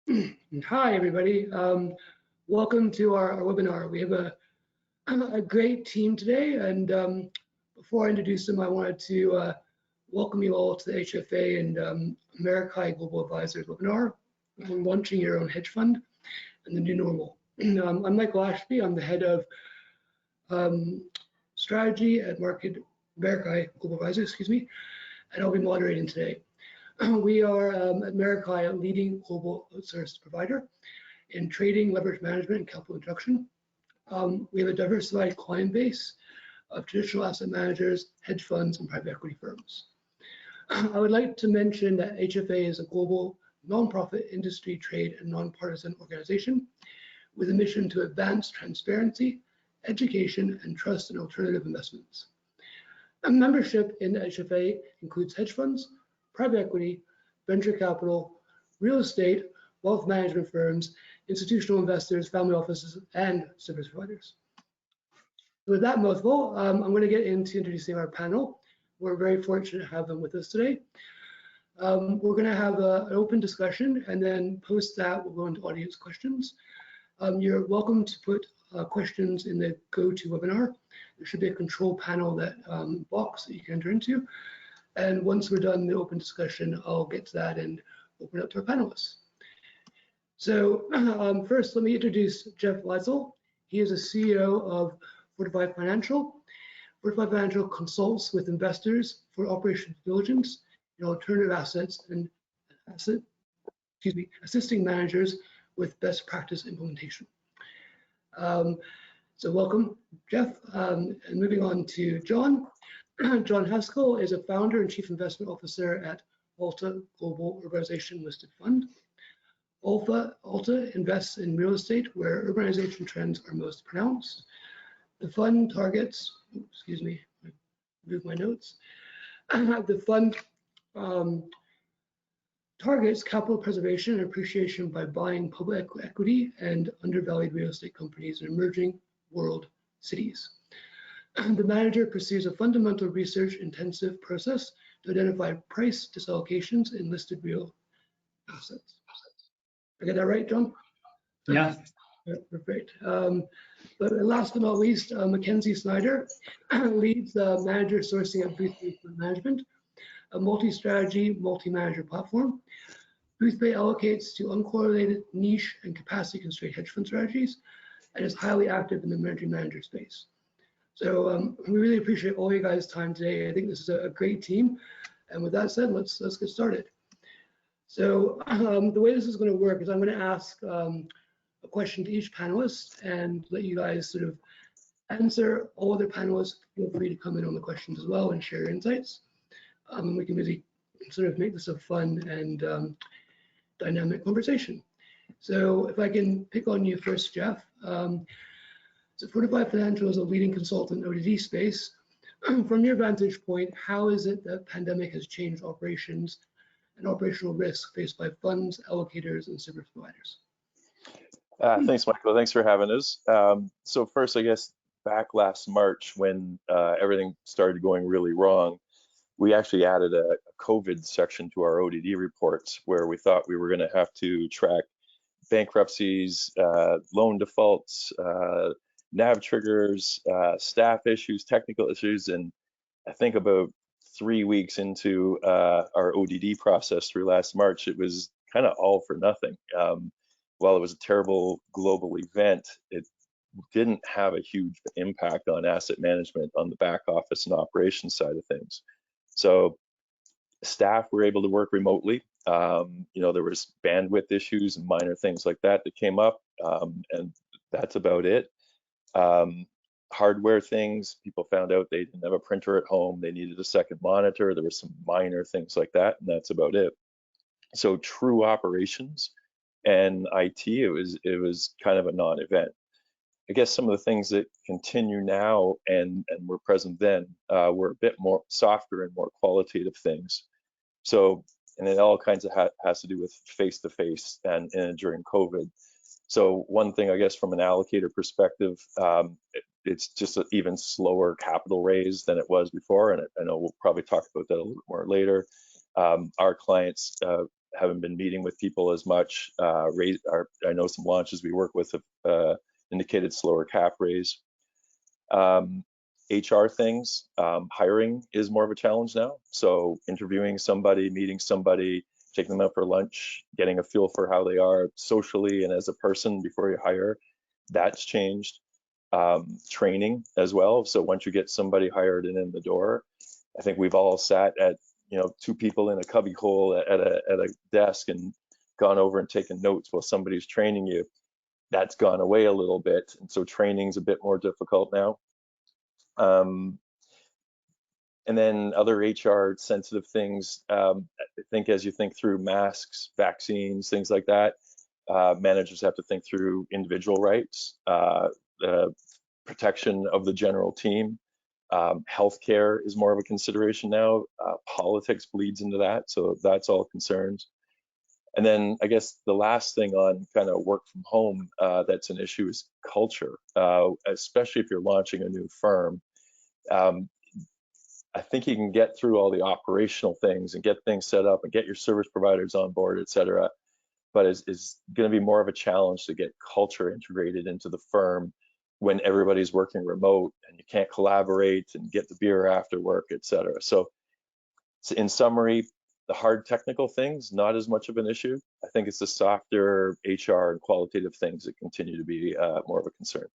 Hi, everybody. Welcome to our webinar. We have a great team today, and before I introduce them, I wanted to welcome you all to the HFA and Meraki Global Advisors webinar on launching your own hedge fund and the new normal. I'm Michael Ashby. I'm the head of strategy at Meraki Global Advisors, and I'll be moderating today. We are at Meraki, a leading global outsourced provider in trading, leverage management, and capital introduction. We have a diversified client base of traditional asset managers, hedge funds, and private equity firms. I would like to mention that HFA is a global nonprofit industry, trade, and nonpartisan organization with a mission to advance transparency, education, and trust in alternative investments. A membership in HFA includes hedge funds, private equity, venture capital, real estate, wealth management firms, institutional investors, family offices, and service providers. With that mouthful, I'm going to get into introducing our panel. We're very fortunate to have them with us today. We're going to have an open discussion, and then post that, we'll go into audience questions. You're welcome to put questions in the GoToWebinar. There should be a control panel that box that you can enter into. And once we're done the open discussion, I'll get to that and open up to our panelists. So first, let me introduce Jeff Lisle. He is a CEO of Fortifinancial. Fortifinancial consults with investors for operational diligence in alternative assets and assisting managers with best practice implementation. So welcome, Jeff. And moving on to John. John Haskell is a founder and chief investment officer at Atla Global Urbanization listed fund. Alta invests in real estate where urbanization trends are most pronounced. The fund targets, move my notes. The fund targets capital preservation and appreciation by buying public equity and undervalued real estate companies in emerging world cities. The manager pursues a fundamental research-intensive process to identify price dislocations in listed real assets. I get that right, John? Yeah. Perfect. But last but not least, Mackenzie Snyder leads manager sourcing at Boothbay Fund Management, a multi-strategy, multi-manager platform. Boothbay allocates to uncorrelated, niche, and capacity-constrained hedge fund strategies, and is highly active in the emerging manager space. So we really appreciate all you guys' time today. I think this is a great team. And with that said, let's get started. So the way this is going to work is I'm going to ask a question to each panelist and let you guys sort of answer. All other panelists, feel free to come in on the questions as well and share your insights. We can really sort of make this a fun and dynamic conversation. So if I can pick on you first, Jeff. So Fortifinancial is a leading consultant in ODD space. From your vantage point, how is it that pandemic has changed operations and operational risk faced by funds, allocators, and service providers? Thanks, Michael. Thanks for having us. So first, I guess, back last March when everything started going really wrong, we actually added a COVID section to our ODD reports where we thought we were going to have to track bankruptcies, loan defaults, NAV triggers, staff issues, technical issues, and I think about 3 weeks into our ODD process through last March, it was kind of all for nothing. While it was a terrible global event, it didn't have a huge impact on asset management on the back office and operations side of things. So staff were able to work remotely. There was bandwidth issues and minor things like that came up, and that's about it. Hardware things, people found out they didn't have a printer at home, they needed a second monitor, there were some minor things like that, and that's about it. So true operations and IT, it was kind of a non-event. I guess some of the things that continue now and were present then were a bit more softer and more qualitative things. So, and it all kinds of has to do with face-to-face and during COVID. So one thing, I guess, from an allocator perspective, it's just an even slower capital raise than it was before, and I know we'll probably talk about that a little more later. Our clients haven't been meeting with people as much. I know some launches we work with have indicated slower cap raise. HR things, hiring is more of a challenge now. So interviewing somebody, meeting somebody, taking them out for lunch, getting a feel for how they are socially and as a person before you hire, that's changed. Training as well. So once you get somebody hired and in the door, I think we've all sat at, two people in a cubby hole at a desk and gone over and taken notes while somebody's training you. That's gone away a little bit. And so training's a bit more difficult now. And then other HR sensitive things, I think as you think through masks, vaccines, things like that, managers have to think through individual rights, protection of the general team. Healthcare is more of a consideration now. Politics bleeds into that, so that's all concerns. And then I guess the last thing on kind of work from home that's an issue is culture, especially if you're launching a new firm. I think you can get through all the operational things and get things set up and get your service providers on board, et cetera. But it's going to be more of a challenge to get culture integrated into the firm when everybody's working remote and you can't collaborate and get the beer after work, et cetera. So in summary, the hard technical things, not as much of an issue. I think it's the softer HR and qualitative things that continue to be more of a concern.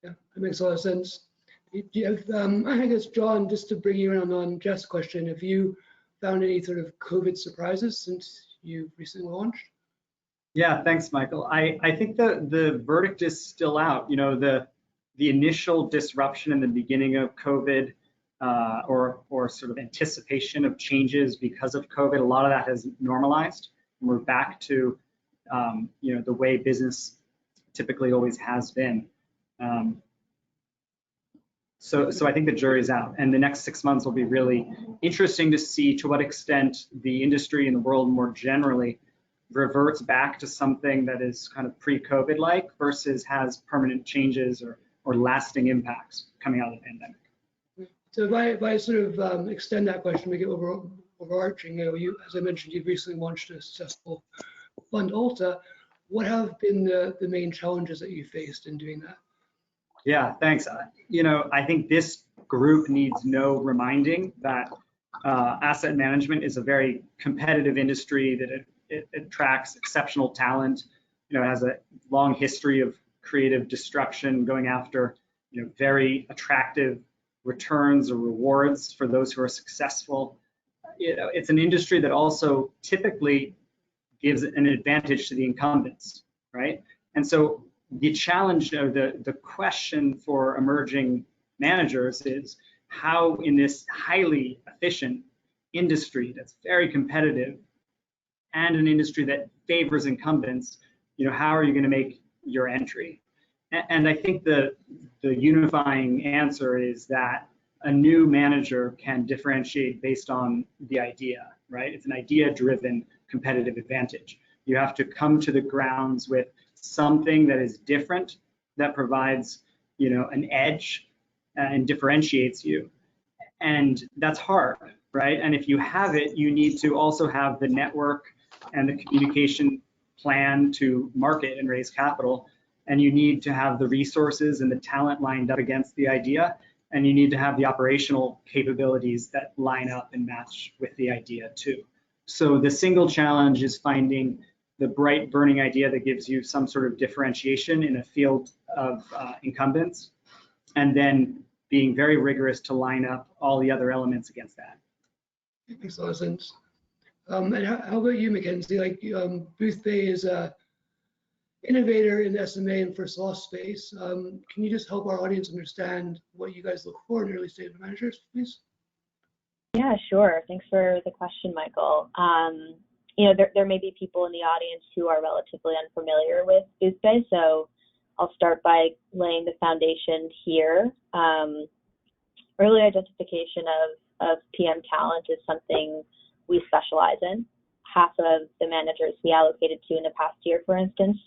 Yeah, that makes a lot of sense. I guess, John, just to bring you in on Jeff's question, have you found any sort of COVID surprises since you've recently launched? Yeah, thanks, Michael. I think the verdict is still out. The initial disruption in the beginning of COVID, or sort of anticipation of changes because of COVID, a lot of that has normalized. And we're back to the way business typically always has been. So I think the jury's out, and the next 6 months will be really interesting to see to what extent the industry and the world more generally reverts back to something that is kind of pre-COVID like versus has permanent changes or lasting impacts coming out of the pandemic. So if I sort of extend that question, make it overarching, as I mentioned, you've recently launched a successful fund, Alta. What have been the main challenges that you faced in doing that? Yeah, thanks. I think this group needs no reminding that asset management is a very competitive industry, that it attracts exceptional talent. It has a long history of creative destruction, going after very attractive returns or rewards for those who are successful. It's an industry that also typically gives an advantage to the incumbents, right? And so the challenge or the question for emerging managers is how, in this highly efficient industry that's very competitive and an industry that favors incumbents, how are you going to make your entry? And I think the unifying answer is that a new manager can differentiate based on the idea, right? It's an idea-driven competitive advantage. You have to come to the grounds with something that is different, that provides, an edge and differentiates you. And that's hard, right? And if you have it, you need to also have the network and the communication plan to market and raise capital. And you need to have the resources and the talent lined up against the idea. And you need to have the operational capabilities that line up and match with the idea too. So the single challenge is finding the bright burning idea that gives you some sort of differentiation in a field of incumbents, and then being very rigorous to line up all the other elements against that. Makes a lot of sense. And how about you, Mackenzie? Like Boothbay is a innovator in the SMA and first loss space. Can you just help our audience understand what you guys look for in early stage managers, please? Yeah, sure. Thanks for the question, Michael. There may be people in the audience who are relatively unfamiliar with Boothbay, so I'll start by laying the foundation here. Early identification of PM talent is something we specialize in. Half of the managers we allocated to in the past year, for instance,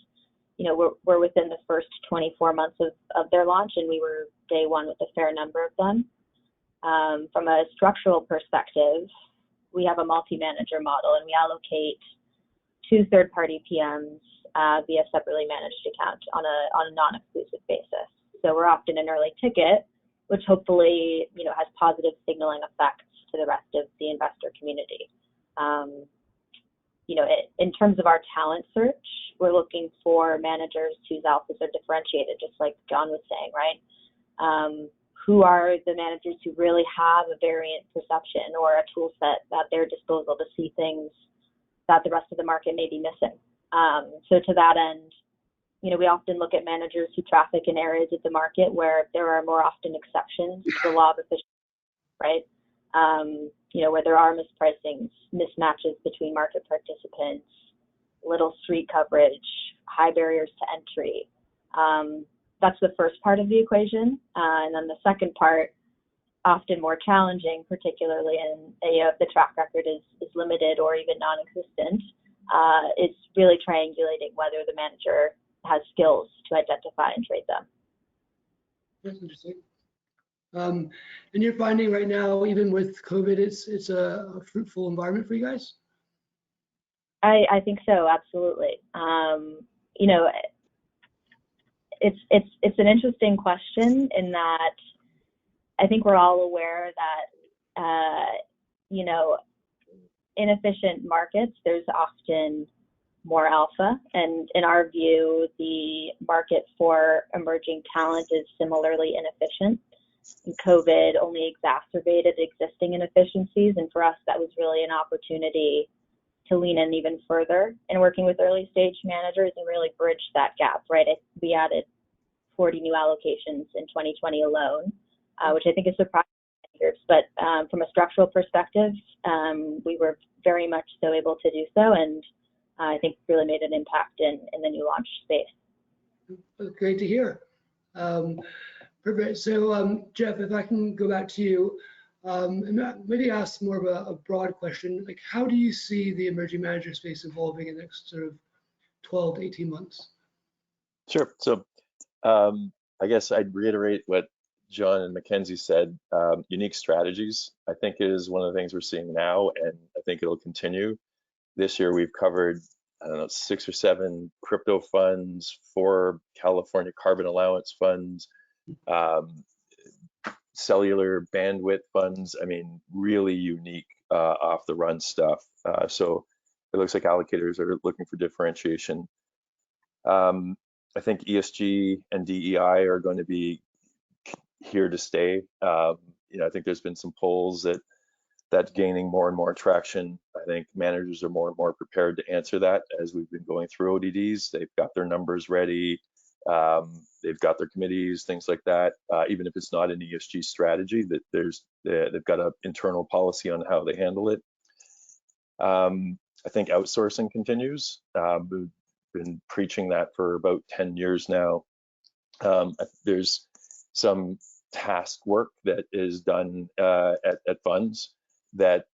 we're within the first 24 months of their launch, and we were day one with a fair number of them. From a structural perspective, we have a multi-manager model, and we allocate 2 third-party PMs via separately managed account on a non-exclusive basis. So we're often an early ticket, which hopefully, has positive signaling effects to the rest of the investor community. In terms of our talent search, we're looking for managers whose alphas are differentiated, just like John was saying, right? Who are the managers who really have a variant perception or a tool set at their disposal to see things that the rest of the market may be missing. So to that end, we often look at managers who traffic in areas of the market where there are more often exceptions to the law of efficiency, right? Where there are mispricings, mismatches between market participants, little street coverage, high barriers to entry. That's the first part of the equation. And then the second part, often more challenging, particularly in the track record is limited or even non-existent, is really triangulating whether the manager has skills to identify and trade them. That's interesting. And you're finding right now, even with COVID, it's a fruitful environment for you guys? I think so, absolutely. It's an interesting question in that I think we're all aware that, inefficient markets, there's often more alpha. And in our view, the market for emerging talent is similarly inefficient. And COVID only exacerbated existing inefficiencies. And for us, that was really an opportunity to lean in even further in working with early stage managers and really bridge that gap, right? We added 40 new allocations in 2020 alone, which I think is surprising. But from a structural perspective, we were very much so able to do so, and I think really made an impact in the new launch space. Great to hear. Perfect. So, Jeff, if I can go back to you, and maybe ask more of a broad question, like how do you see the emerging manager space evolving in the next sort of 12 to 18 months? Sure. So I guess I'd reiterate what John and Mackenzie said. Unique strategies, I think, is one of the things we're seeing now, and I think it'll continue. This year we've covered, 6 or 7 crypto funds, 4 California carbon allowance funds, cellular bandwidth funds. I mean, really unique off the run stuff. So it looks like allocators are looking for differentiation. I think ESG and DEI are going to be here to stay. I think there's been some polls that's gaining more and more traction. I think managers are more and more prepared to answer that as we've been going through ODDs. They've got their numbers ready. They've got their committees, things like that. Even if it's not an ESG strategy, that they've got an internal policy on how they handle it. I think outsourcing continues. We've been preaching that for about 10 years now. There's some task work that is done at funds that,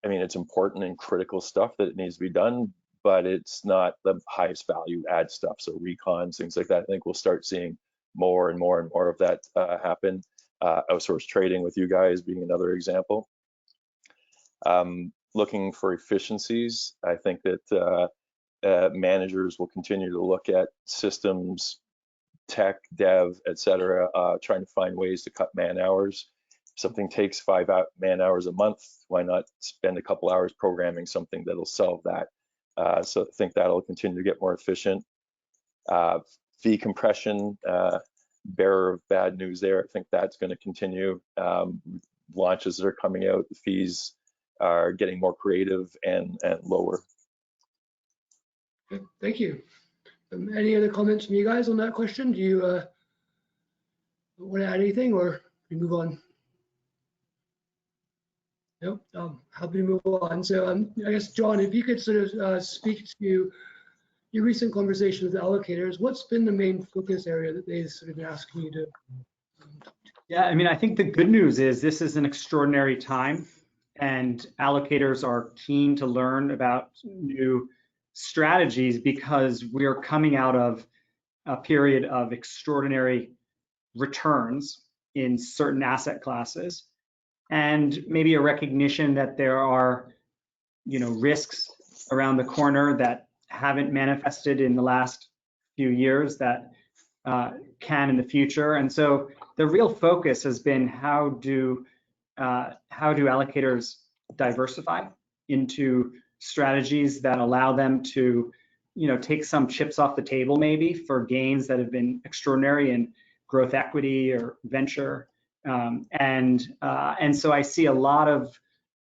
it's important and critical stuff that it needs to be done, but it's not the highest value add stuff. So recons, things like that. I think we'll start seeing more and more and more of that happen. Outsourced trading with you guys being another example. Looking for efficiencies. I think that managers will continue to look at systems, tech, dev, etc., trying to find ways to cut man hours. If something takes 5 man hours a month, why not spend a couple hours programming something that'll solve that? So I think that'll continue to get more efficient. Fee compression, bearer of bad news there. I think that's going to continue. Launches that are coming out, the fees are getting more creative and lower. Okay, thank you. Any other comments from you guys on that question? Do you want to add anything, or we move on? Nope. Happy to move on. So I guess, John, if you could sort of speak to your recent conversation with allocators, what's been the main focus area that they've sort of been asking you to? Yeah, I think the good news is this is an extraordinary time, and allocators are keen to learn about new strategies because we're coming out of a period of extraordinary returns in certain asset classes, and maybe a recognition that there are risks around the corner that haven't manifested in the last few years that can in the future. And so the real focus has been how do allocators diversify into strategies that allow them to take some chips off the table maybe for gains that have been extraordinary in growth equity or venture. And so I see a lot of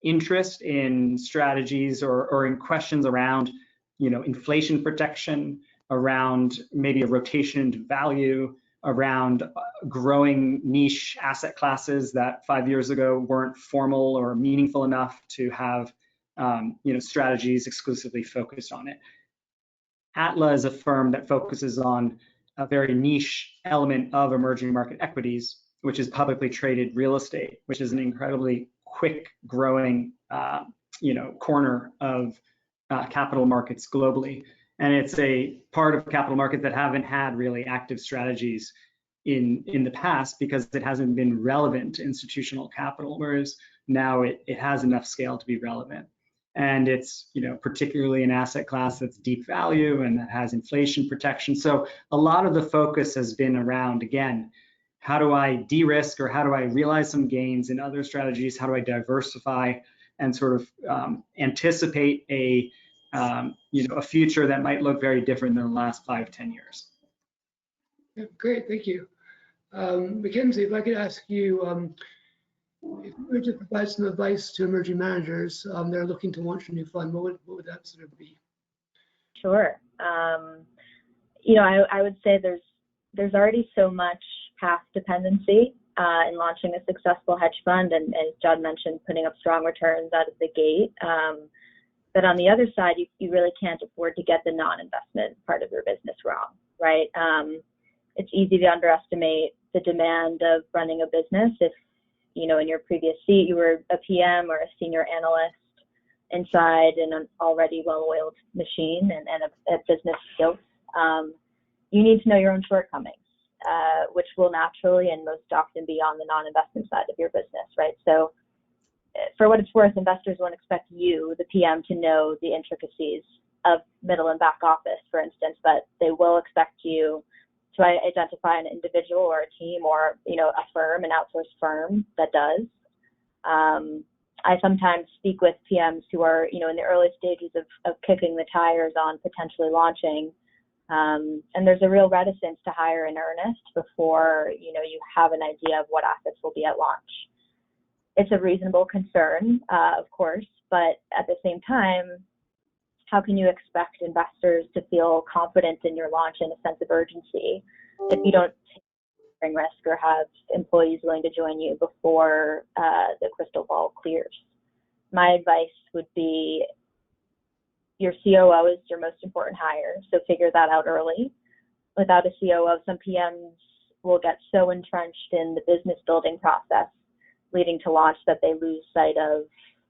interest in strategies or in questions around inflation protection, around maybe a rotation into value, around growing niche asset classes that 5 years ago weren't formal or meaningful enough to have strategies exclusively focused on it. Atla is a firm that focuses on a very niche element of emerging market equities, which is publicly traded real estate, which is an incredibly quick growing corner of capital markets globally. And it's a part of capital markets that haven't had really active strategies in the past because it hasn't been relevant to institutional capital, whereas now it has enough scale to be relevant. And it's particularly an asset class that's deep value and that has inflation protection. So a lot of the focus has been around, again, how do I de-risk or how do I realize some gains in other strategies? How do I diversify and sort of anticipate a future that might look very different than the last 5-10 years? Yeah, great, thank you. Mackenzie, if I could ask you, if you were to provide some advice to emerging managers that are looking to launch a new fund, what would that sort of be? Sure. I would say there's already so much path dependency in launching a successful hedge fund, and as John mentioned, putting up strong returns out of the gate. But on the other side, you really can't afford to get the non-investment part of your business wrong, right? It's easy to underestimate the demand of running a business if, in your previous seat, you were a PM or a senior analyst inside an already well-oiled machine and a business skills. You need to know your own shortcomings, which will naturally and most often be on the non-investment side of your business, right? So for what it's worth, investors won't expect you, the PM, to know the intricacies of middle and back office, for instance, but they will expect you to identify an individual or a team or, a firm, an outsourced firm that does. I sometimes speak with PMs who are, in the early stages of kicking the tires on potentially launching. And there's a real reticence to hire in earnest before, you have an idea of what assets will be at launch. It's a reasonable concern, of course, but at the same time, how can you expect investors to feel confident in your launch and a sense of urgency if you don't take risk or have employees willing to join you before the crystal ball clears? My advice would be your COO is your most important hire, so figure that out early. Without a COO, some PMs will get so entrenched in the business building process leading to launch that they lose sight of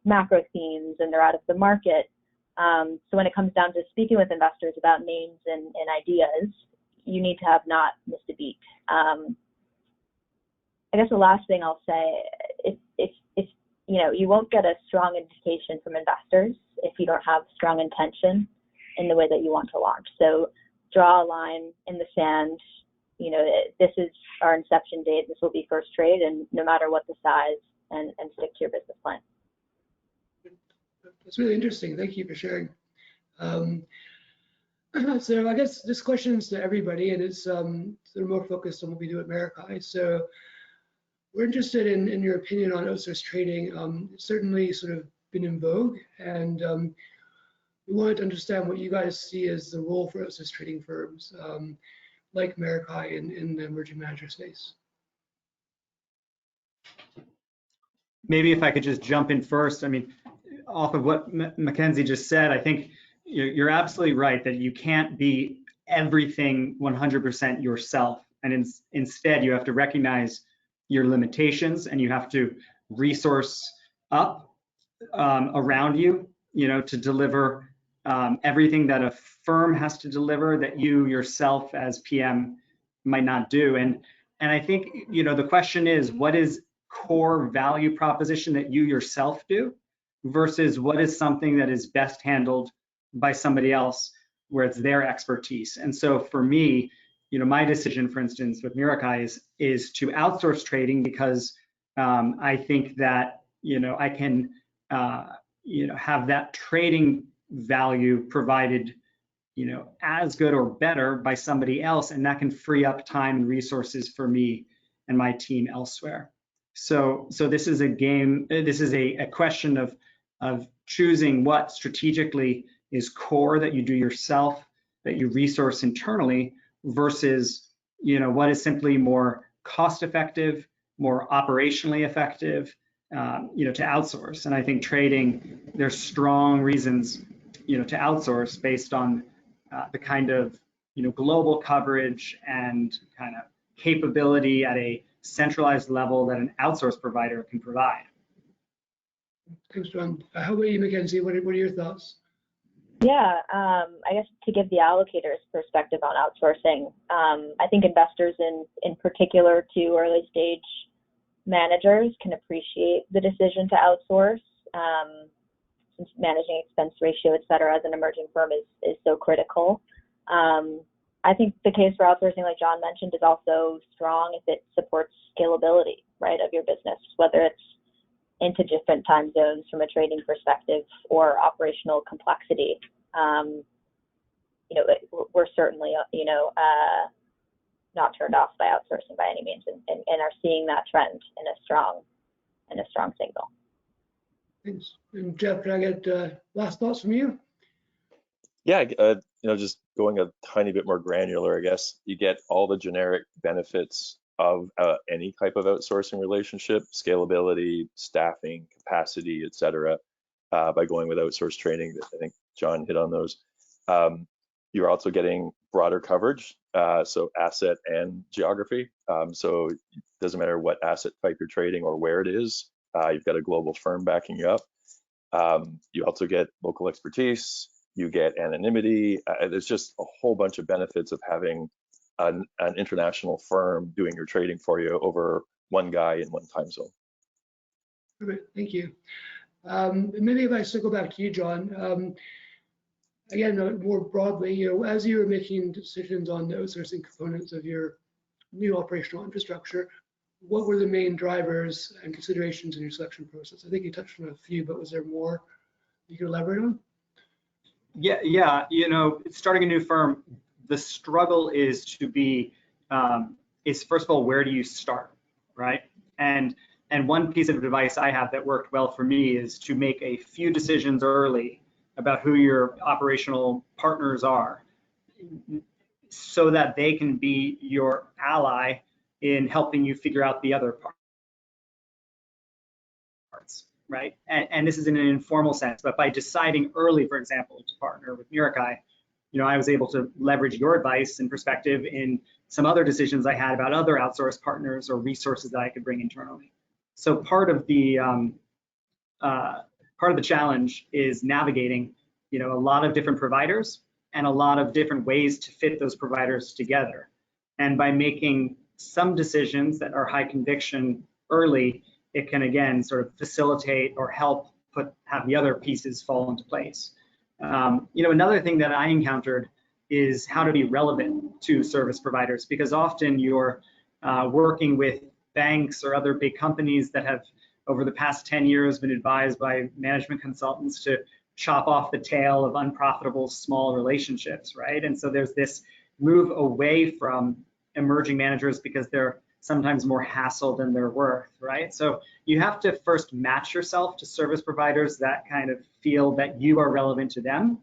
macro themes and they're out of the market. So when it comes down to speaking with investors about names and ideas, you need to have not missed a beat. I guess the last thing I'll say, if you won't get a strong indication from investors if you don't have strong intention in the way that you want to launch. So draw a line in the sand. This is our inception date. This will be first trade, and no matter what the size, and stick to your business plan. That's really interesting. Thank you for sharing. So I guess this question is to everybody, and it's sort of more focused on what we do at Meraki. So we're interested in your opinion on outsourced trading. It's certainly sort of been in vogue, and we wanted to understand what you guys see as the role for outsourced trading firms like Meraki in the emerging manager space. Maybe if I could just jump in first. I mean, off of what Mackenzie just said, I think you're absolutely right that you can't be everything 100% yourself. And instead, you have to recognize your limitations and you have to resource up around you, to deliver everything that a firm has to deliver that you yourself as PM might not do. And I think, the question is, what is core value proposition that you yourself do versus what is something that is best handled by somebody else where it's their expertise. And so for me, my decision, for instance, with Meraki is to outsource trading because I think that, I can, have that trading value provided, as good or better by somebody else, and that can free up time and resources for me and my team elsewhere. So this is a game, this is a question of choosing what strategically is core that you do yourself, that you resource internally, versus, what is simply more cost effective, more operationally effective, to outsource. And I think trading, there's strong reasons, to outsource based on the kind of, global coverage and kind of capability at a centralized level that an outsource provider can provide. Thanks, John. How about you, Mackenzie? What are your thoughts? Yeah, I guess to give the allocator's perspective on outsourcing, I think investors in particular to early stage managers can appreciate the decision to outsource, since managing expense ratio, et cetera, as an emerging firm is so critical. I think the case for outsourcing, like John mentioned, is also strong if it supports scalability, right, of your business, whether it's into different time zones from a trading perspective or operational complexity. We're certainly, not turned off by outsourcing by any means, and are seeing that trend in a strong signal. Thanks. And Jeff, can I get last thoughts from you? Yeah, just going a tiny bit more granular, I guess, you get all the generic benefits of any type of outsourcing relationship: scalability, staffing, capacity, et cetera, by going with outsourced training. I think John hit on those. You're also getting broader coverage, so asset and geography. So it doesn't matter what asset type you're trading or where it is, you've got a global firm backing you up. You also get local expertise, you get anonymity. There's just a whole bunch of benefits of having an international firm doing your trading for you over one guy in one time zone. Perfect. Thank you. Maybe if I circle back to you, John, again, more broadly, as you're making decisions on the outsourcing components of your new operational infrastructure, what were the main drivers and considerations in your selection process? I think you touched on a few, but was there more you could elaborate on? Yeah. Starting a new firm, the struggle is to be, first of all, where do you start, right? And one piece of advice I have that worked well for me is to make a few decisions early about who your operational partners are, so that they can be your ally in helping you figure out the other parts, right? And this is in an informal sense, but by deciding early, for example, to partner with Meraki, I was able to leverage your advice and perspective in some other decisions I had about other outsourced partners or resources that I could bring internally. So part of the challenge is navigating, a lot of different providers and a lot of different ways to fit those providers together. And by making some decisions that are high conviction early, it can again sort of facilitate or help have the other pieces fall into place. Another thing that I encountered is how to be relevant to service providers, because often you're working with banks or other big companies that have over the past 10 years been advised by management consultants to chop off the tail of unprofitable small relationships, right? And so there's this move away from emerging managers because they're sometimes more hassle than they're worth, right? So you have to first match yourself to service providers that kind of feel that you are relevant to them,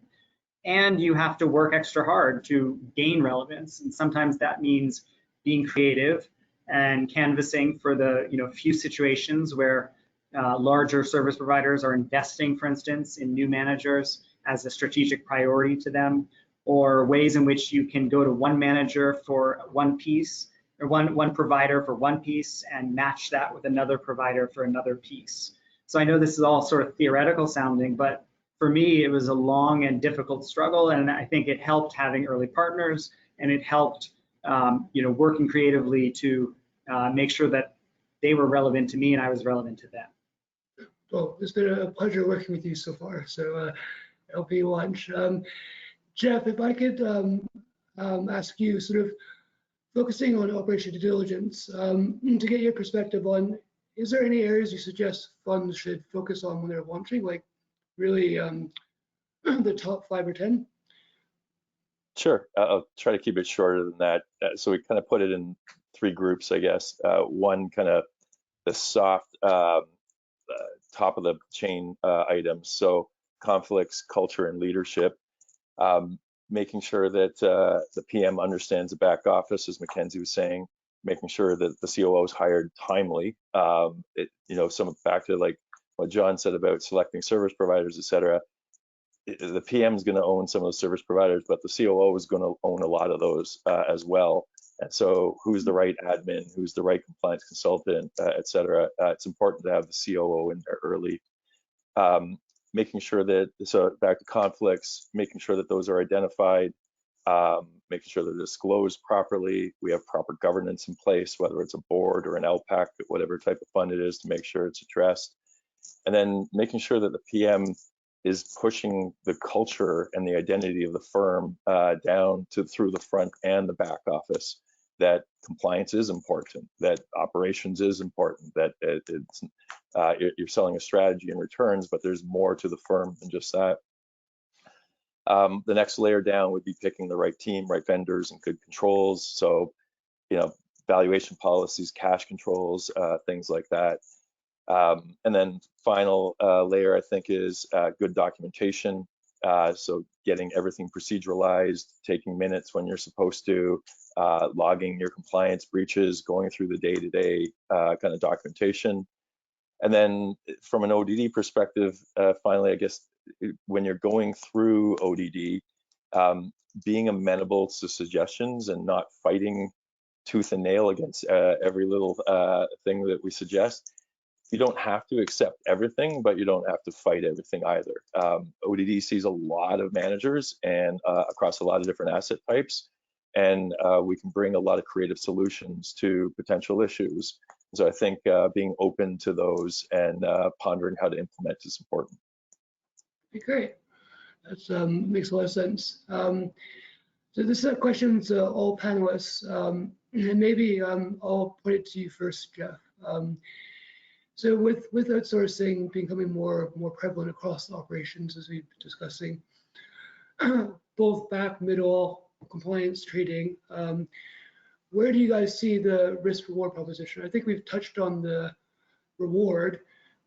and you have to work extra hard to gain relevance. And sometimes that means being creative and canvassing for the few situations where larger service providers are investing, for instance, in new managers as a strategic priority to them, or ways in which you can go to one manager for one piece, or one provider for one piece, and match that with another provider for another piece. So I know this is all sort of theoretical sounding, but for me, it was a long and difficult struggle, and I think it helped having early partners, and it helped working creatively to make sure that they were relevant to me and I was relevant to them. well, it's been a pleasure working with you so far. So I hope you lunch. Jeff, if I could ask you, sort of focusing on operation due diligence, to get your perspective on, is there any areas you suggest funds should focus on when they're launching, like really the top 5 or 10? Sure, I'll try to keep it shorter than that. So we kind of put it in 3 groups, I guess. One, kind of the soft top of the chain items, so conflicts, culture, and leadership. Making sure that the PM understands the back office, as Mackenzie was saying, making sure that the COO is hired timely. Some back to like what John said about selecting service providers, et cetera. The PM is going to own some of those service providers, but the COO is going to own a lot of those as well. And so who's the right admin, who's the right compliance consultant, et cetera. It's important to have the COO in there early. Making sure that, so back to conflicts, making sure that those are identified, making sure they're disclosed properly. We have proper governance in place, whether it's a board or an LPAC, whatever type of fund it is, to make sure it's addressed. And then making sure that the PM is pushing the culture and the identity of the firm down to through the front and the back office, that compliance is important, that operations is important, that you're selling a strategy and returns, but there's more to the firm than just that. The next layer down would be picking the right team, right vendors, and good controls. So, valuation policies, cash controls, things like that. And then final layer, I think, is good documentation. So getting everything proceduralized, taking minutes when you're supposed to, logging your compliance breaches, going through the day-to-day kind of documentation. And then from an ODD perspective, finally, I guess, when you're going through ODD, being amenable to suggestions and not fighting tooth and nail against every little thing that we suggest. You don't have to accept everything, but you don't have to fight everything either. ODD sees a lot of managers and across a lot of different asset types, and we can bring a lot of creative solutions to potential issues. So I think being open to those and pondering how to implement is important. Okay, great. That makes a lot of sense. So this is a question to all panelists, and maybe I'll put it to you first, Jeff. So with outsourcing becoming more prevalent across operations, as we've been discussing, both back, middle, compliance, trading, where do you guys see the risk reward proposition? I think we've touched on the reward,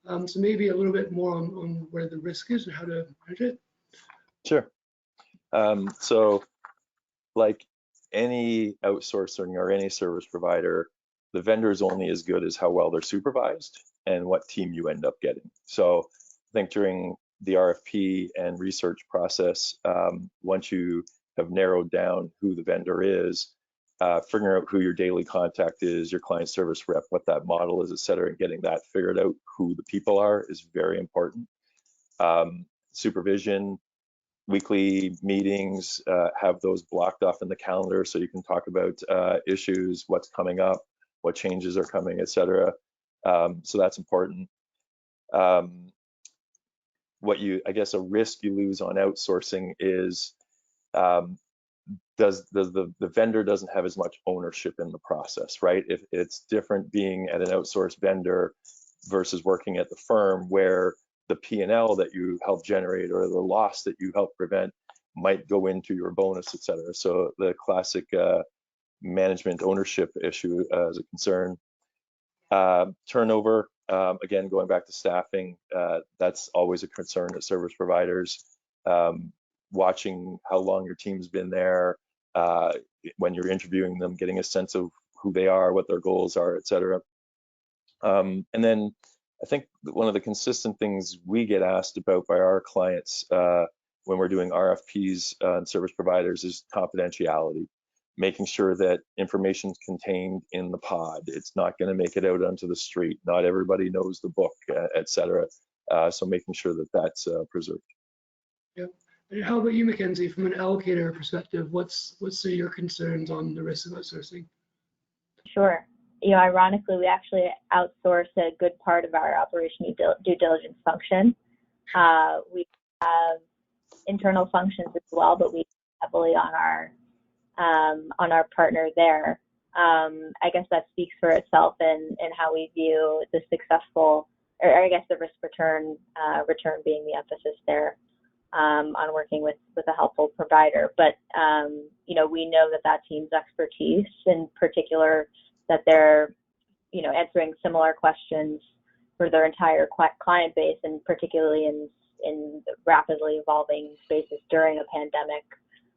so maybe a little bit more on where the risk is and how to manage it. Sure. So like any outsourcing or any service provider, the vendor is only as good as how well they're supervised and what team you end up getting. So I think during the RFP and research process, once you have narrowed down who the vendor is, figuring out who your daily contact is, your client service rep, what that model is, et cetera, and getting that figured out, who the people are, is very important. Supervision, weekly meetings, have those blocked off in the calendar so you can talk about issues, what's coming up, what changes are coming, et cetera. So that's important. I guess a risk you lose on outsourcing is the vendor doesn't have as much ownership in the process, right? If it's different being at an outsourced vendor versus working at the firm, where the P&L that you help generate or the loss that you help prevent might go into your bonus, et cetera. So the classic management ownership issue is a concern. Turnover, again, going back to staffing, that's always a concern at service providers. Watching how long your team's been there, when you're interviewing them, getting a sense of who they are, what their goals are, et cetera. And then I think one of the consistent things we get asked about by our clients when we're doing RFPs on service providers is confidentiality, making sure that information is contained in the pod. It's not going to make it out onto the street. Not everybody knows the book, et cetera. So making sure that that's preserved. Yep. And how about you, Mackenzie, from an allocator perspective, what's your concerns on the risk of outsourcing? Sure. ironically, we actually outsource a good part of our operational due diligence function. We have internal functions as well, but we heavily on our partner there. I guess that speaks for itself in how we view the successful, or I guess the risk return being the emphasis there on working with a helpful provider. But we know that team's expertise, in particular, that they're answering similar questions for their entire client base, and particularly in rapidly evolving spaces during a pandemic,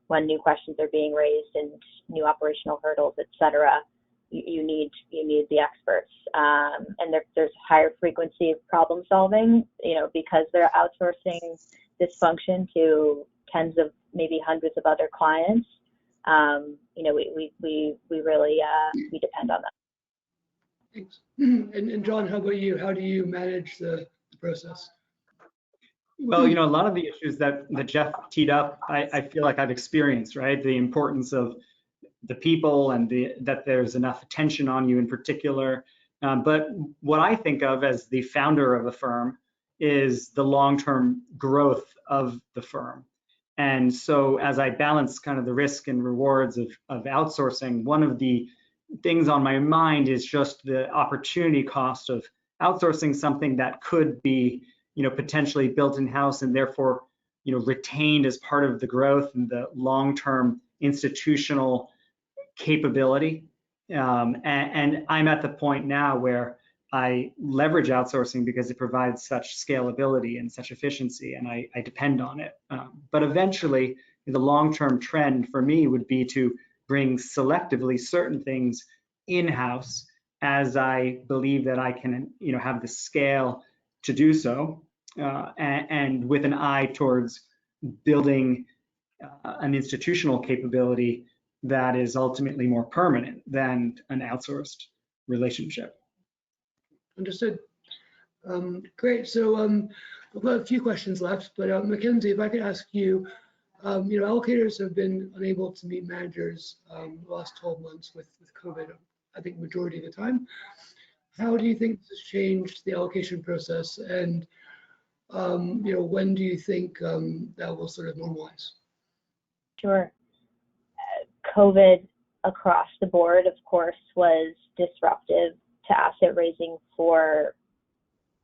when new questions are being raised and new operational hurdles, et cetera, you need the experts. And there's higher frequency of problem solving, because they're outsourcing this function to tens of, maybe hundreds of other clients. We really we depend on them. Thanks. And John, how about you? How do you manage the process? Well, a lot of the issues that Jeff teed up, I feel like I've experienced, right? The importance of the people and that there's enough attention on you in particular. But what I think of as the founder of a firm is the long-term growth of the firm. And so as I balance kind of the risk and rewards of outsourcing, one of the things on my mind is just the opportunity cost of outsourcing something that could be potentially built in-house and therefore, retained as part of the growth and the long-term institutional capability. And I'm at the point now where I leverage outsourcing because it provides such scalability and such efficiency, and I depend on it. But eventually, the long-term trend for me would be to bring selectively certain things in-house as I believe that I can, have the scale to do so. And with an eye towards building an institutional capability that is ultimately more permanent than an outsourced relationship. Understood. Great. So I've got a few questions left, but Mackenzie, if I could ask you, allocators have been unable to meet managers the last 12 months with COVID, I think majority of the time. How do you think this has changed the allocation process, and when do you think that will sort of normalize? Sure. COVID across the board, of course, was disruptive to asset raising for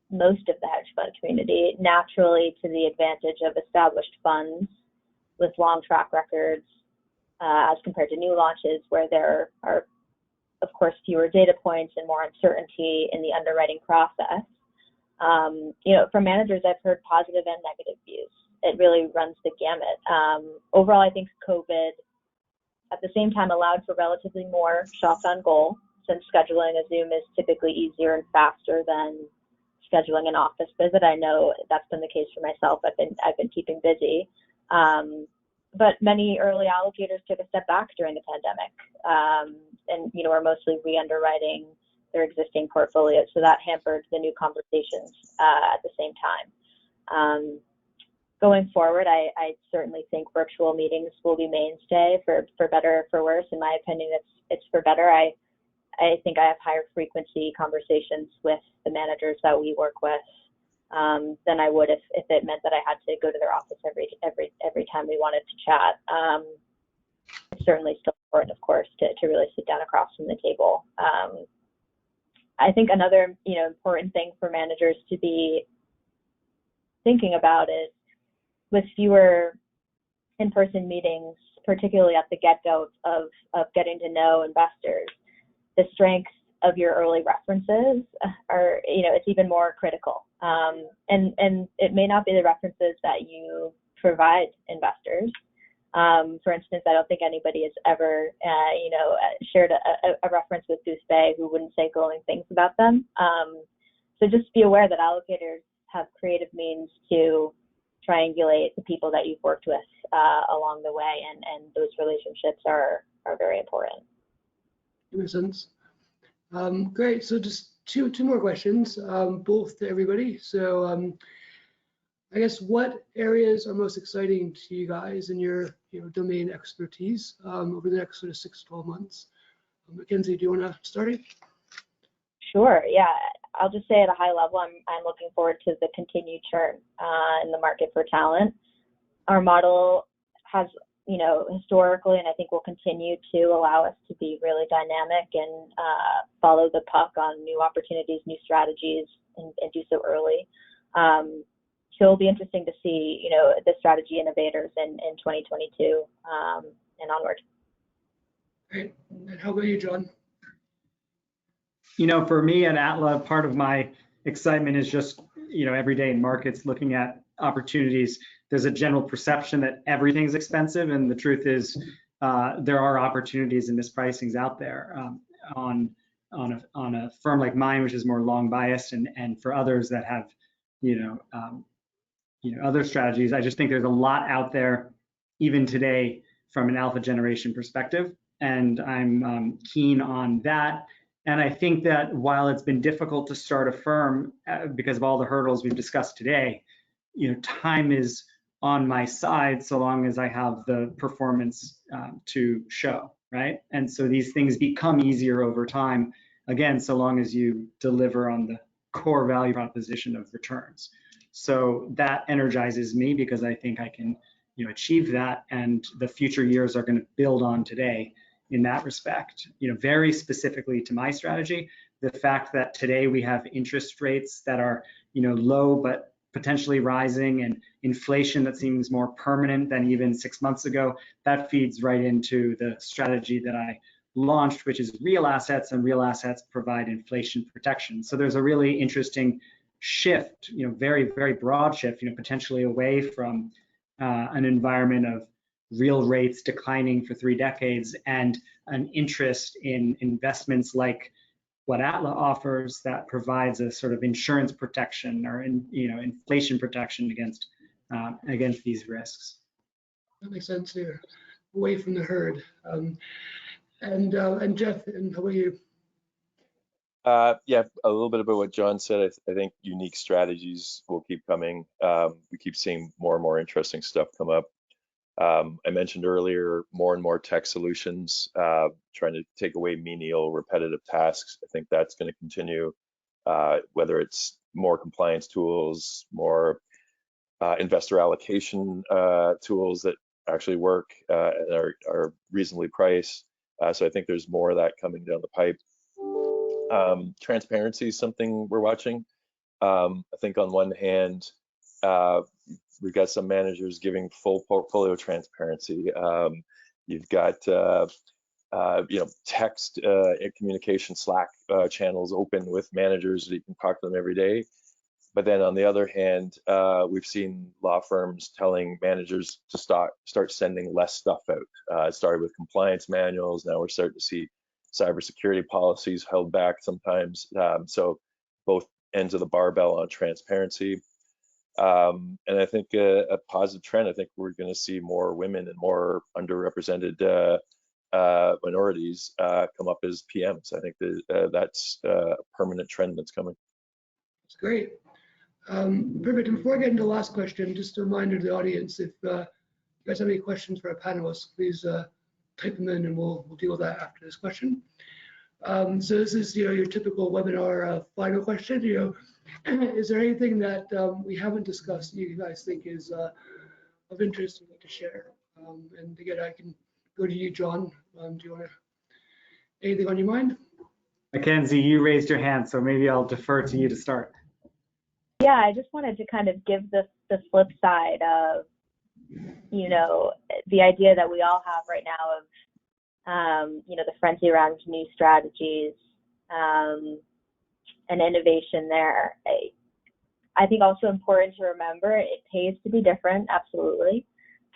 most of the hedge fund community, naturally to the advantage of established funds with long track records as compared to new launches where there are, of course, fewer data points and more uncertainty in the underwriting process. From managers, I've heard positive and negative views. It really runs the gamut. Overall, I think COVID at the same time allowed for relatively more shots on goal, since scheduling a Zoom is typically easier and faster than scheduling an office visit. I know that's been the case for myself. I've been keeping busy. But many early allocators took a step back during the pandemic and are mostly re-underwriting their existing portfolios. So that hampered the new conversations at the same time. Going forward, I certainly think virtual meetings will be mainstay for better or for worse. In my opinion, it's for better. I think I have higher frequency conversations with the managers that we work with than I would if it meant that I had to go to their office every time we wanted to chat. It's certainly still important, of course, to really sit down across from the table. I think another important thing for managers to be thinking about is, with fewer in-person meetings, particularly at the get-go of getting to know investors, the strengths of your early references are, it's even more critical. And it may not be the references that you provide investors. For instance, I don't think anybody has ever, shared a reference with Boothbay who wouldn't say glowing things about them. So just be aware that allocators have creative means to triangulate the people that you've worked with along the way, and those relationships are very important. Makes sense. Great. So just two more questions, both to everybody. So I guess what areas are most exciting to you guys in your domain expertise over the next sort of 6 to 12 months? Mackenzie, do you want to start it? Sure. Yeah. I'll just say at a high level, I'm looking forward to the continued churn in the market for talent. Our model has, historically, and I think will continue to allow us to be really dynamic and follow the puck on new opportunities, new strategies, and do so early. So it'll be interesting to see, the strategy innovators in 2022 and onward. Great. And how about you, John? For me at Atla, part of my excitement is just, every day in markets looking at opportunities. There's a general perception that everything's expensive, and the truth is there are opportunities and mispricings out there on a firm like mine, which is more long biased, and for others that have, other strategies. I just think there's a lot out there, even today, from an alpha generation perspective, and I'm keen on that. And I think that while it's been difficult to start a firm because of all the hurdles we've discussed today, time is on my side so long as I have the performance to show, right? And so these things become easier over time, again, so long as you deliver on the core value proposition of returns. So that energizes me because I think I can, achieve that, and the future years are going to build on today in that respect. Very specifically to my strategy, the fact that today we have interest rates that are, low but potentially rising, and inflation that seems more permanent than even 6 months ago, that feeds right into the strategy that I launched, which is real assets, and real assets provide inflation protection. So there's a really interesting shift, very, very broad shift, potentially away from an environment of real rates declining for 3 decades and an interest in investments like what Atla offers that provides a sort of insurance protection or inflation protection against these risks. That makes sense here. Away from the herd. And Jeff, and how about you? Yeah, a little bit about what John said. I think unique strategies will keep coming. We keep seeing more and more interesting stuff come up. I mentioned earlier, more and more tech solutions trying to take away menial, repetitive tasks. I think that's going to continue, whether it's more compliance tools, more investor allocation tools that actually work and are reasonably priced. So I think there's more of that coming down the pipe. Transparency is something we're watching. I think on one hand, we've got some managers giving full portfolio transparency. You've got text communication Slack channels open with managers that you can talk to them every day. But then on the other hand, we've seen law firms telling managers to start sending less stuff out. It started with compliance manuals. Now we're starting to see cybersecurity policies held back sometimes. So both ends of the barbell on transparency. And I think a positive trend, I think we're going to see more women and more underrepresented minorities come up as PMs. I think that's a permanent trend that's coming. That's great. Perfect. And before I get into the last question, just a reminder to the audience, if you guys have any questions for our panelists, please type them in and we'll deal with that after this question. So this is your typical webinar final question. Is there anything that we haven't discussed you guys think is of interest you'd like to share? And again, I can go to you, John. Do you want to, anything on your mind? Mackenzie, you raised your hand, so maybe I'll defer to you to start. Yeah, I just wanted to kind of give the flip side of, the idea that we all have right now of, the frenzy around new strategies and innovation there. I think also important to remember, it pays to be different, absolutely.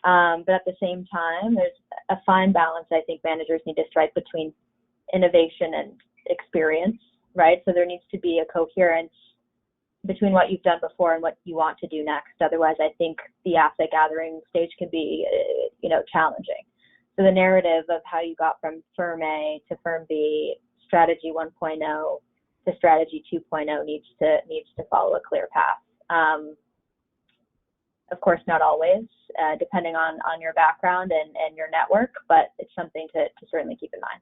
But at the same time, there's a fine balance I think managers need to strike between innovation and experience, right? So there needs to be a coherence between what you've done before and what you want to do next. Otherwise, I think the asset gathering stage can be, challenging. So the narrative of how you got from firm A to firm B, strategy 1.0 to strategy 2.0 needs to follow a clear path. Of course, not always, depending on your background and your network, but it's something to certainly keep in mind.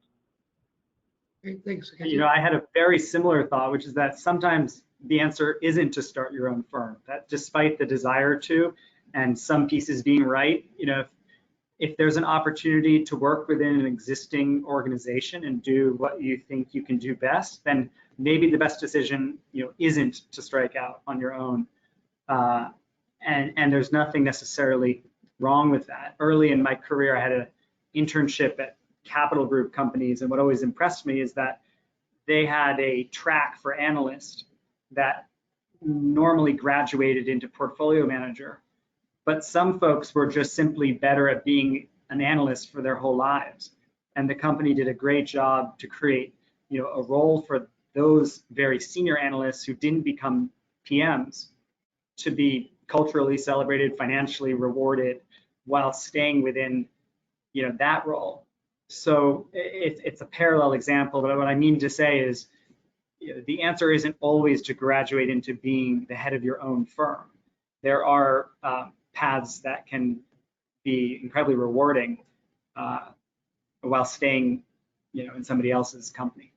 Great, thanks. You know, I had a very similar thought, which is that sometimes the answer isn't to start your own firm, that despite the desire to, and some pieces being right, you know, if there's an opportunity to work within an existing organization and do what you think you can do best, then maybe the best decision, you know, isn't to strike out on your own. And there's nothing necessarily wrong with that. Early in my career, I had an internship at capital group companies, and what always impressed me is that they had a track for analysts that normally graduated into portfolio manager, but some folks were just simply better at being an analyst for their whole lives. And the company did a great job to create, you know, a role for those very senior analysts who didn't become PMs to be culturally celebrated, financially rewarded, while staying within, you know, that role. So it's a parallel example, but what I mean to say is, you know, the answer isn't always to graduate into being the head of your own firm. There are paths that can be incredibly rewarding while staying, you know, in somebody else's company.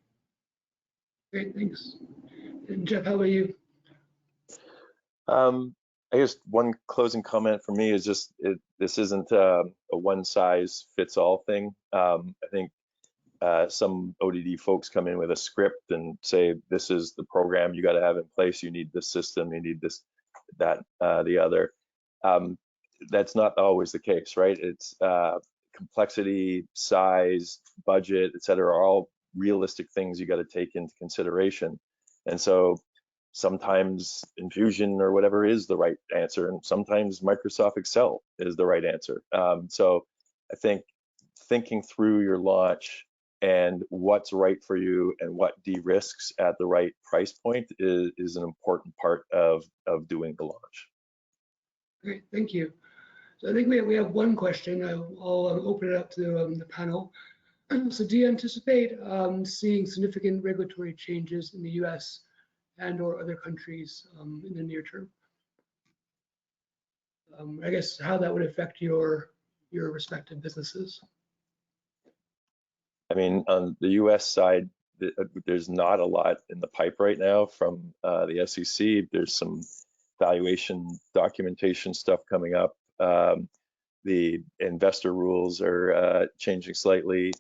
Great, thanks. And Jeff, how about you? I guess one closing comment for me is just this isn't a one size fits all thing. I think some ODD folks come in with a script and say, this is the program you got to have in place. You need this system, you need this, that, the other. That's not always the case, right? It's complexity, size, budget, et cetera, are all realistic things you got to take into consideration. And so sometimes Infusion or whatever is the right answer, and sometimes Microsoft Excel is the right answer. So I think thinking through your launch and what's right for you and what de-risks at the right price point is an important part of doing the launch. Great, thank you. So I think we have one question. I'll open it up to the panel. So do you anticipate seeing significant regulatory changes in the US and or other countries in the near term? I guess how that would affect your respective businesses. I mean, on the US side, there's not a lot in the pipe right now from the SEC. There's some valuation documentation stuff coming up. The investor rules are changing slightly.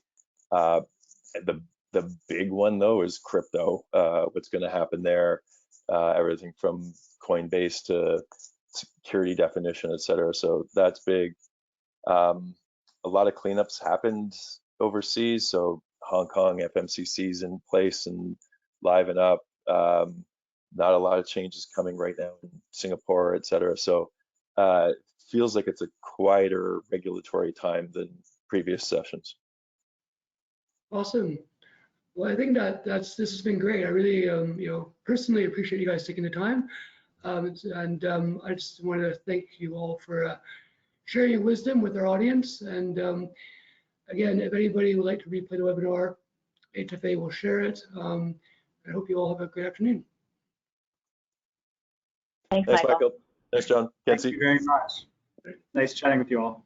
The big one though is crypto. What's going to happen there? Everything from Coinbase to security definition, et cetera. So that's big. A lot of cleanups happened overseas. So Hong Kong FMCC's in place and live and up. Not a lot of changes coming right now in Singapore, et cetera. So feels like it's a quieter regulatory time than previous sessions. Awesome. Well, I think this has been great. I really, personally appreciate you guys taking the time. I just want to thank you all for sharing your wisdom with our audience. And again, if anybody would like to replay the webinar, HFA will share it. I hope you all have a great afternoon. Thanks, Thanks, Michael. Michael. Thanks, John. Thank you very much. Nice chatting with you all.